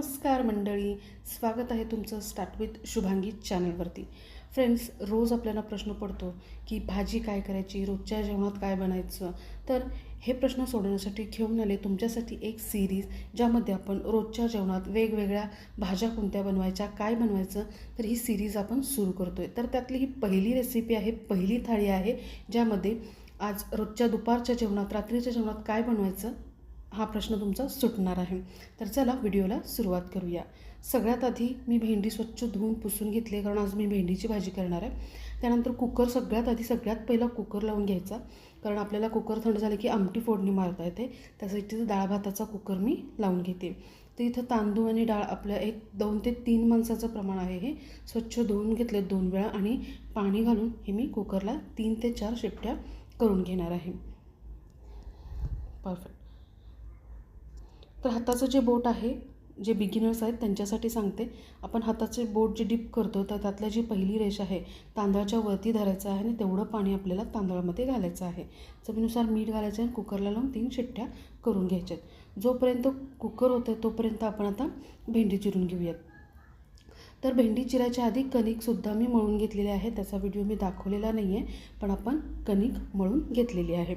नमस्कार मंडळी, स्वागत आहे तुमचं स्टार्ट विथ शुभांगी चॅनलवरती. फ्रेंड्स, रोज आपल्याला प्रश्न पडतो की भाजी काय करायची, रोजच्या जेवणात काय बनायचं. तर हे प्रश्न सोडवण्यासाठी घेऊन आले तुमच्यासाठी एक सिरीज, ज्यामध्ये आपण रोजच्या जेवणात वेगवेगळ्या भाज्या कोणत्या बनवायच्या, काय बनवायचं, तर ही सिरीज आपण सुरू करतो आहे. तर त्यातली ही पहिली रेसिपी आहे, पहिली थाळी आहे, ज्यामध्ये आज रोजच्या दुपारच्या जेवणात, रात्रीच्या जेवणात काय बनवायचं हा प्रश्न तुमचा सुटणार आहे. तर चला व्हिडिओला सुरुवात करूया. सगळ्यात आधी मी भेंडी स्वच्छ धुवून पुसून घेतली, कारण आज मी भेंडीची भाजी करणार आहे. त्यानंतर कुकर सगळ्यात पहिला कुकर लावून घ्यायचा, कारण आपल्याला कुकर थंड झाले की आमटी फोडणी मारता येते. त्यासाठी डाळ भाताचा कुकर मी लावून घेते. तर इथं तांदूळ आणि डाळ आपलं 2 ते 3 माणसाचं प्रमाण आहे. हे स्वच्छ धुवून घेतले 2 वेळा आणि पाणी घालून हे मी कुकरला 3 ते 4 शिट्ट्या करून घेणार आहे. परफेक्ट. तर हाताचं जे बोट आहे, जे बिगिनर्स आहेत त्यांच्यासाठी सांगते. आपण हाताचे बोट जे डिप करतो, तर त्यातल्या जी पहिली रेष आहे तांदळाच्या वरती धरायचं आहे आणि तेवढं पाणी आपल्याला तांदळामध्ये घालायचं आहे. चवीनुसार मीठ घालायचं आणि कुकरला लावून 3 शिट्ट्या करून घ्यायच्यात. जोपर्यंत कुकर होतं तोपर्यंत आपण आता भेंडी चिरून घेऊयात. तर भेंडी चिरायच्या आधी कणिकसुद्धा मी मळून घेतलेली आहे. त्याचा व्हिडिओ मी दाखवलेला नाही आहे, पण आपण कणिक मळून घेतलेली आहे.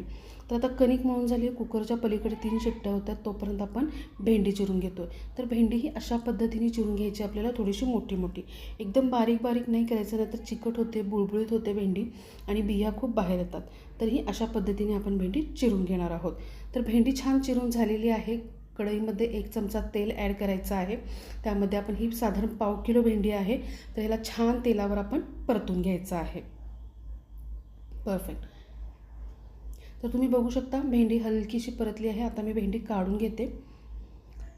तर आता कणिक मळून झाली, कुकरच्या पलीकडे 3 शिट्ट्या होत्या, तोपर्यंत आपण भेंडी चिरून घेतो. तर भेंडी ही अशा पद्धतीने चिरून घ्यायची आपल्याला, थोडीशी मोठी मोठी. एकदम बारीक बारीक नाही करायचं, नाही तर चिकट होते, बुळबुळीत होते भेंडी आणि बिया खूप बाहेर येतात. तर ही अशा पद्धतीने आपण भेंडी चिरून घेणार आहोत. तर भेंडी छान चिरून झालेली आहे. कढईमध्ये 1 चमचा तेल ॲड करायचं आहे. त्यामध्ये आपण ही साधारण पाव किलो भेंडी आहे, तर ह्याला छान तेलावर आपण परतून घ्यायचं आहे. परफेक्ट. तर तुम्ही बघू शकता भेंडी हलकीशी परतली आहे. आता मी भेंडी काढून घेते.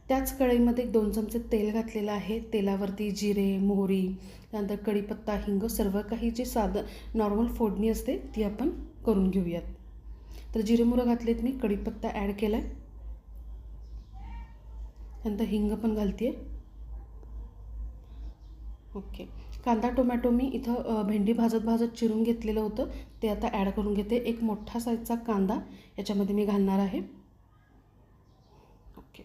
त्याच कढईमध्ये 2 चमचे तेल घातलेलं आहे. तेलावरती जिरे, मोहरी, त्यानंतर कढीपत्ता, हिंग, सर्व काही जे साधं नॉर्मल फोडणी असते ती आपण करून घेऊयात. तर जिरे मोहरी घातलेत मी, कढीपत्ता ॲड केला आहे, नंतर हिंग पण घालते. ओके. कांदा टोमॅटो मी इथं भेंडी भाजत चिरून घेतलेलं होतं, ते आता ॲड करून घेते. एक मोठा साईजचा कांदा याच्यामध्ये मी घालणार आहे. ओके.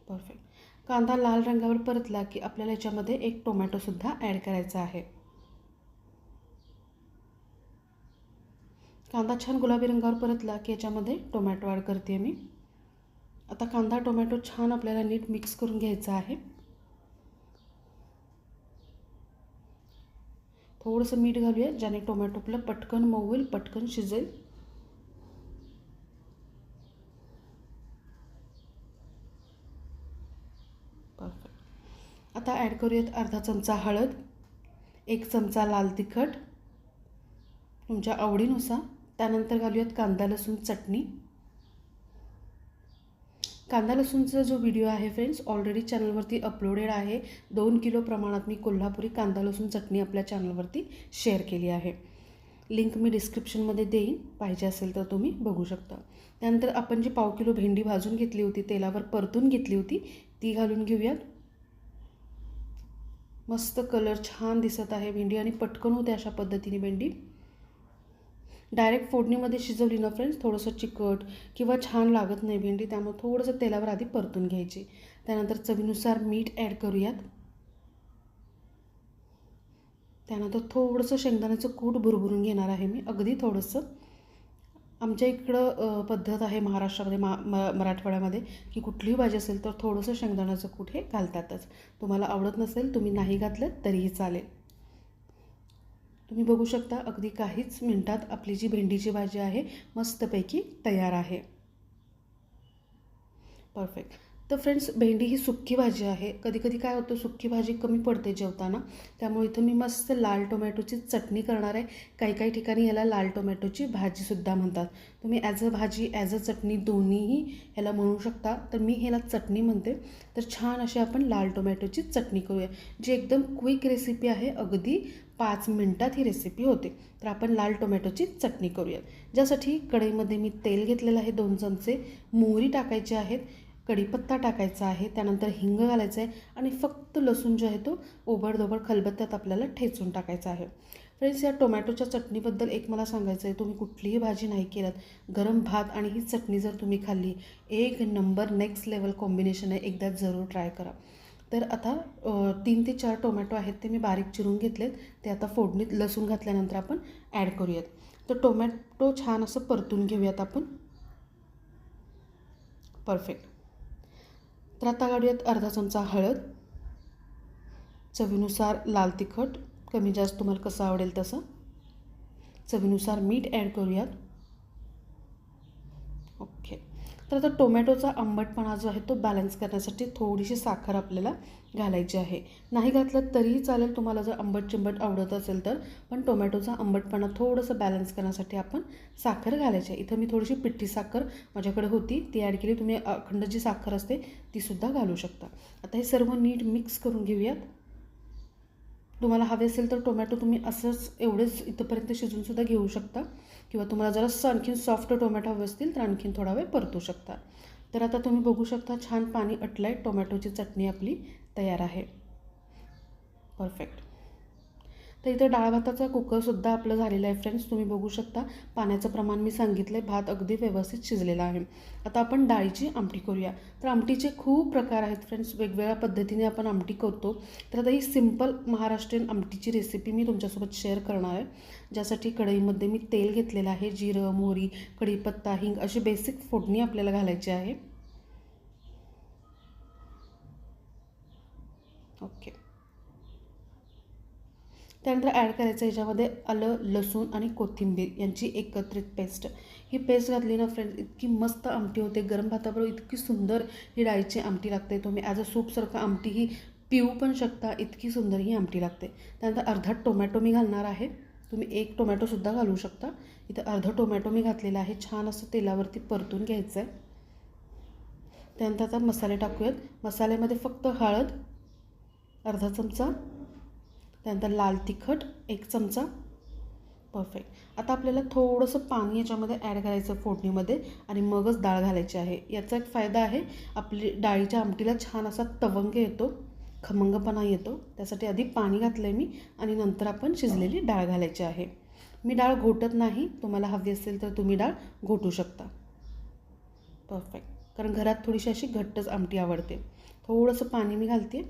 परफेक्ट. कांदा लाल रंगावर परतला की आपल्याला याच्यामध्ये एक टोमॅटोसुद्धा ॲड करायचा आहे. कांदा छान गुलाबी रंगावर परतला की याच्यामध्ये टोमॅटो ॲड करते मी. आता कांदा टोमॅटो छान आपल्याला नीट मिक्स करून घ्यायचा आहे. थोडंसं मीठ घालूया, ज्याने टोमॅटो आपलं पटकन मऊ होईल, पटकन शिजेल. परफेक्ट. आता ॲड करूयात अर्धा चमचा हळद, 1 चमचा लाल तिखट तुमच्या आवडीनुसार. त्यानंतर घालूयात कांदा लसूण चटणी. कांदा लसूणचा जो व्हिडिओ आहे फ्रेंड्स, ऑलरेडी चॅनलवरती अपलोडेड आहे. 2 किलो प्रमाणात मी कोल्हापुरी कांदा लसूण चटणी आपल्या चॅनलवरती शेअर केली आहे. लिंक मी डिस्क्रिप्शनमध्ये देईन, पाहिजे असेल तर तुम्ही बघू शकता. त्यानंतर आपण जी पाव किलो भेंडी भाजून घेतली होती, तेलावर परतून घेतली होती, ती घालून घेऊयात. मस्त कलर छान दिसत आहे भेंडी आणि पटकन होते अशा पद्धतीने भेंडी. डायरेक्ट फोडणीमध्ये शिजवली ना फ्रेंड्स, थोडंसं चिकट किंवा छान लागत नाही भेंडी, त्यामुळे थोडंसं तेलावर आधी परतून घ्यायची. त्यानंतर चवीनुसार मीठ ॲड करूयात. त्यानंतर थोडंसं शेंगदाण्याचं कूट भुरभुरून घेणार आहे मी, अगदी थोडंसं. आमच्या इकडं पद्धत आहे महाराष्ट्रामध्ये, मराठवाड्यामध्ये, की कुठलीही भाजी असेल तर थोडंसं शेंगदाण्याचं कूट हे घालतातच. तुम्हाला आवडत नसेल, तुम्ही नाही घातलं तरीही चालेल. तुम्ही बघू शकता अगदी काहीच मिनिटात आपली जी भेंडीची भाजी आहे मस्तपैकी तयार आहे. परफेक्ट. तर फ्रेंड्स, भेंडी ही सुक्की भाजी आहे. कधी कधी काय होतं, सुक्की भाजी कमी पडते जेवताना, त्यामुळे इथं मी मस्त लाल टोमॅटोची चटणी करणार आहे. काही ठिकाणी याला लाल टोमॅटोची भाजीसुद्धा म्हणतात. तुम्ही ॲज अ भाजी, ॲज अ चटणी दोन्हीही ह्याला म्हणू शकता. तर मी ह्याला चटणी म्हणते. तर छान अशी आपण लाल टोमॅटोची चटणी करूया, जी एकदम क्विक रेसिपी आहे. अगदी 5 मिनिटात ही रेसिपी होते. तर आपण लाल टोमॅटोची चटणी करूयात. ज्यासाठी कढईमध्ये मी तेल घेतलेलं आहे, 2 चमचे मोहरी टाकायचे आहेत, कढीपत्ता टाकायचा आहे, त्यानंतर हिंग घालायचं आहे आणि फक्त लसूण जो आहे तो ओबडधोबड खलबत्त्यात आपल्याला ठेचून टाकायचा आहे. फ्रेंड्स, या टोमॅटोच्या चटणीबद्दल एक मला सांगायचं आहे, तुम्ही कुठलीही भाजी नाही केलात, गरम भात आणि ही चटणी जर तुम्ही खाल्ली, एक नंबर नेक्स्ट लेवल कॉम्बिनेशन आहे. एकदा जरूर ट्राय करा. तर आता 3 ते 4 टोमॅटो आहेत ते मी बारीक चिरून घेतलेत. ते आता फोडणीत लसूण घातल्यानंतर आपण ॲड करूयात. तर टोमॅटो छान असं परतून घेऊयात आपण. परफेक्ट. तर आता काढूयात अर्धा चमचा हळद, चवीनुसार लाल तिखट, कमी जास्त तुम्हाला कसं आवडेल तसं, चवीनुसार मीठ ॲड करूयात. ओके. तर आता टोमॅटोचा आंबटपणा जो आहे तो बॅलन्स करण्यासाठी थोडीशी साखर आपल्याला घालायची आहे. नाही घातलं तरीही चालेल तुम्हाला जर आंबट चिंबट आवडत असेल तर, पण टोमॅटोचा आंबटपणा थोडंसं बॅलन्स करण्यासाठी आपण साखर घालायची आहे. इथं मी थोडीशी पिठी साखर माझ्याकडे होती ती ॲड केली. तुम्ही अखंड जी साखर असते तीसुद्धा घालू शकता. आता हे सर्व नीट मिक्स करून घेऊयात. तुम्हाला हवे असेल तर टोमॅटो तुम्ही असंच एवढेच इथंपर्यंत शिजूनसुद्धा घेऊ शकता, किंवा तुम्हाला जरासं आणखीन सॉफ्ट टोमॅटो हवे असतील तर आणखीन थोडा वेळ परतू शकता. तर आता तुम्ही बघू शकता छान पाणी अटलं आहे. टोमॅटोची चटणी आपली तयार आहे. परफेक्ट. तर इथे डाळ भाताचा कुकरसुद्धा आपलं झालेलं आहे फ्रेंड्स. तुम्ही बघू शकता पाण्याचं प्रमाण मी सांगितलं आहे. भात अगदी व्यवस्थित शिजलेला आहे. आता आपण डाळीची आमटी करूया. तर आमटीचे खूप प्रकार आहेत फ्रेंड्स, वेगवेगळ्या पद्धतीने आपण आमटी करतो. तर आता ही सिम्पल महाराष्ट्रीयन आमटीची रेसिपी मी तुमच्यासोबत शेअर करणार आहे. ज्यासाठी कढईमध्ये मी तेल घेतलेलं आहे. जिरं, मोहरी, कढीपत्ता, हिंग अशी बेसिक फोडणी आपल्याला घालायची आहे. ओके. त्यानंतर ॲड करायचं याच्यामध्ये आलं, लसूण आणि कोथिंबीर यांची एकत्रित पेस्ट. ही पेस्ट घातली ना फ्रेंड्स, इतकी मस्त आमटी होते. गरम भाताबरोबर इतकी सुंदर ही डाळीची आमटी लागते. तुम्ही ॲज अ सूपसारखं आमटी ही पिऊ पण शकता, इतकी सुंदर ही आमटी लागते. त्यानंतर अर्धा टोमॅटो मी घालणार आहे. तुम्ही एक टोमॅटोसुद्धा घालू शकता. इथं अर्धा टोमॅटो मी घातलेला आहे. छान असं तेलावरती परतून घ्यायचं आहे. त्यानंतर आता मसाले टाकूयात. मसाल्यामध्ये फक्त हळद अर्धा चमचा, त्यानंतर लाल तिखट 1 चमचा. परफेक्ट. आता आपल्याला थोडंसं पाणी याच्यामध्ये ॲड करायचं फोडणीमध्ये आणि मगच डाळ घालायची आहे. याचा एक फायदा आहे, आपली डाळीच्या आमटीला छान असा तवंग येतो, खमंगपणा येतो. त्यासाठी आधी पाणी घातलं आहे मी आणि नंतर आपण शिजलेली डाळ घालायची आहे. मी डाळ घोटत नाही. तुम्हाला हवी असेल तर तुम्ही डाळ घोटू शकता. परफेक्ट. कारण घरात थोडीशी अशी घट्टच आमटी आवडते. थोडंसं पाणी मी घालते.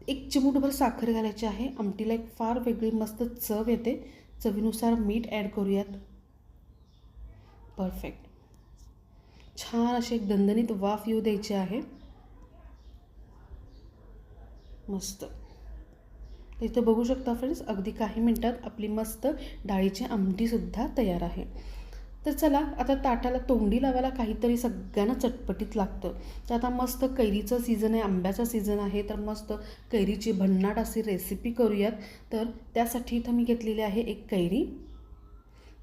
1 चिमूटभर साखर घालायची आहे. आमटीला एक फार वेगळी मस्त चव येते. चवीनुसार मीठ ॲड करूयात. परफेक्ट. छान अशी एक दणदणीत वाफ येऊ द्यायची आहे. मस्त. तर इथं बघू शकता फ्रेंड्स, अगदी काही मिनटात आपली मस्त डाळीची आमटीसुद्धा तयार आहे. तर चला आता ताटाला तोंडी लावायला काहीतरी सगळ्यांना चटपटीत लागतं. तर आता मस्त कैरीचं सीझन आहे, आंब्याचा सीझन आहे, तर मस्त कैरीची भन्नाट अशी रेसिपी करूयात. तर त्यासाठी इथं मी घेतलेली आहे एक कैरी.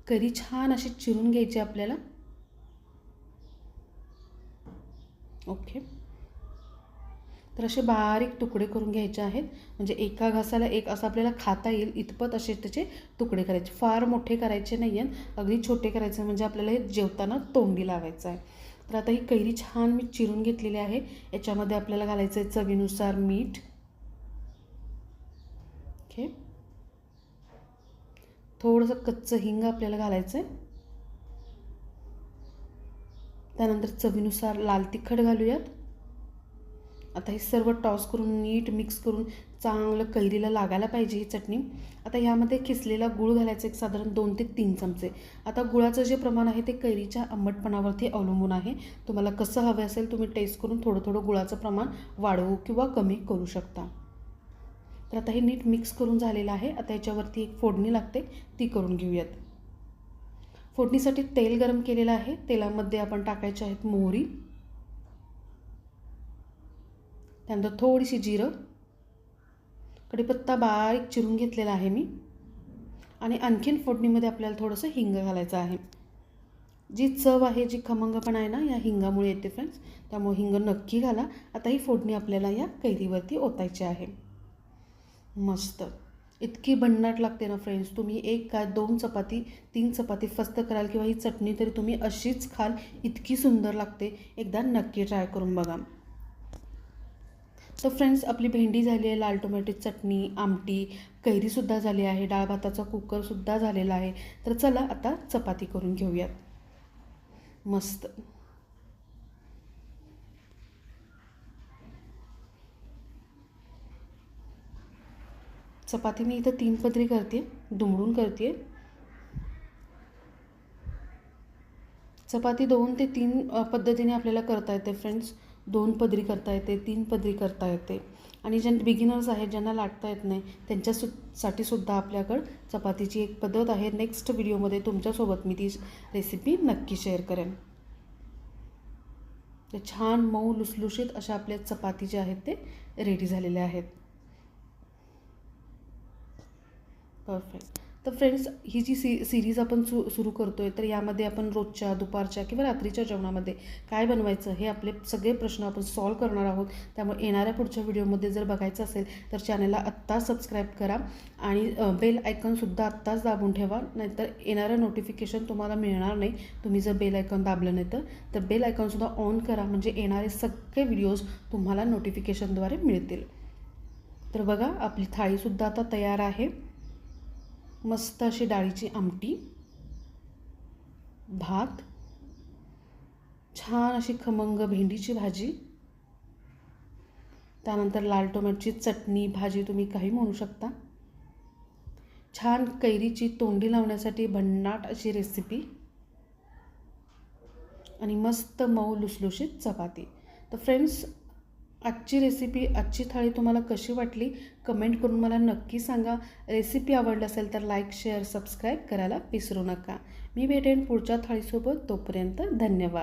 कैरी छान अशी चिरून घ्यायची आपल्याला. ओके. तर असे बारीक तुकडे करून घ्यायचे आहेत, म्हणजे एका घासाला एक असं आपल्याला खाता येईल इतपत असे त्याचे तुकडे करायचे. फार मोठे करायचे नाही आहेत, अगदी छोटे करायचे, म्हणजे आपल्याला हे जेवताना तोंडी लावायचं आहे. तर आता ही कैरी छान मी चिरून घेतलेली आहे. याच्यामध्ये आपल्याला घालायचं आहे चवीनुसार मीठ. ओके. थोडंसं कच्चं हिंग आपल्याला घालायचं आहे. त्यानंतर चवीनुसार लाल तिखट घालूयात. आता हे सर्व टॉस करून नीट मिक्स करून चांगलं कैरीला लागायला पाहिजे ही चटणी. आता ह्यामध्ये किसलेला गूळ घालायचं एक साधारण 2 ते 3 चमचे. आता गुळाचं जे प्रमाण आहे ते कैरीच्या आंबटपणावरती अवलंबून आहे. तुम्हाला कसं हवं असेल तुम्ही टेस्ट करून थोडं थोडं गुळाचं प्रमाण वाढवू किंवा कमी करू शकता. तर आता हे नीट मिक्स करून झालेलं आहे. आता याच्यावरती एक फोडणी लागते ती करून घेऊयात. फोडणीसाठी तेल गरम केलेलं आहे. तेलामध्ये आपण टाकायचे आहेत मोहरी, त्यानंतर थोडीशी जिरं, कढीपत्ता बारीक चिरून घेतलेला आहे मी, आणि आणखीन फोडणीमध्ये आपल्याला थोडंसं हिंग घालायचं आहे. जी चव आहे, जी खमंगपणा आहे ना, या हिंगामुळे येते फ्रेंड्स, त्यामुळे हिंग नक्की घाला. आता ही फोडणी आपल्याला या कैरीवरती ओतायची आहे. मस्त इतकी भन्नाट लागते ना फ्रेंड्स, तुम्ही 1 काय 2 चपाती 3 चपाती फस्त कराल किंवा ही चटणी तरी तुम्ही अशीच खाल, इतकी सुंदर लागते. एकदा नक्की ट्राय करून बघा. तर फ्रेंड्स, आपली भेंडी झाली आहे, लाल टोमॅटोची चटणी, आमटी, कैरीसुद्धा झाली आहे, डाळ भाताचा कुकरसुद्धा झालेला आहे. तर चला आता चपाती करून घेऊयात मस्त. चपाती मी इथं 3 पदरी करते, दुमडून करते. चपाती 2 ते 3 पद्धतीने आपल्याला करता येते फ्रेंड्स. 2 पदरी करता येते, 3 पदरी करता येते. आणि ज्या बिगिनर्स आहेत, ज्यांना लाटता येत नाही, त्यांच्यासाठी सुद्धा आपल्याकडं चपातीची एक पद्धत आहे. नेक्स्ट व्हिडिओमध्ये तुमच्यासोबत मी ती रेसिपी नक्की शेअर करेन. ते छान मऊ लुसलुशीत अशा आपल्या चपाती जे आहेत ते रेडी झालेले आहेत. परफेक्ट. तर फ्रेंड्स, ही जी सिरीज आपण सुरू करतो आहे, तर यामध्ये आपण रोजच्या, दुपारच्या किंवा रात्रीच्या जेवणामध्ये काय बनवायचं हे आपले सगळे प्रश्न आपण सॉल्व करणार आहोत. त्यामुळे येणाऱ्या पुढच्या व्हिडिओमध्ये जर बघायचं असेल तर चॅनलला आत्ता सबस्क्राईब करा आणि बेल आयकॉनसुद्धा आत्ताच दाबून ठेवा, नाहीतर येणारं नोटिफिकेशन तुम्हाला मिळणार नाही तुम्ही जर बेल आयकॉन दाबलं नाही तर बेल आयकॉनसुद्धा ऑन करा, म्हणजे येणारे सगळे व्हिडिओज तुम्हाला नोटिफिकेशनद्वारे मिळतील. तर बघा, आपली थाळीसुद्धा आता तयार आहे. मस्त अशी डाळीची आमटी, भात, छान अशी खमंग भेंडीची भाजी, त्यानंतर लाल टोमॅटोची चटणी, भाजी तुम्ही काही म्हणू शकता, छान कैरीची तोंडी लावण्यासाठी भन्नाट अशी रेसिपी आणि मस्त मऊ लुसलुशीत चपाती. तर फ्रेंड्स, आजची रेसिपी, आजची थाळी तुम्हाला कशी वाटली कमेंट करून मला नक्की सांगा. रेसिपी आवडली असेल तर लाईक, शेअर, सबस्क्राईब करायला विसरू नका. मी भेटेन पुढच्या थाळीसोबत. तोपर्यंत धन्यवाद.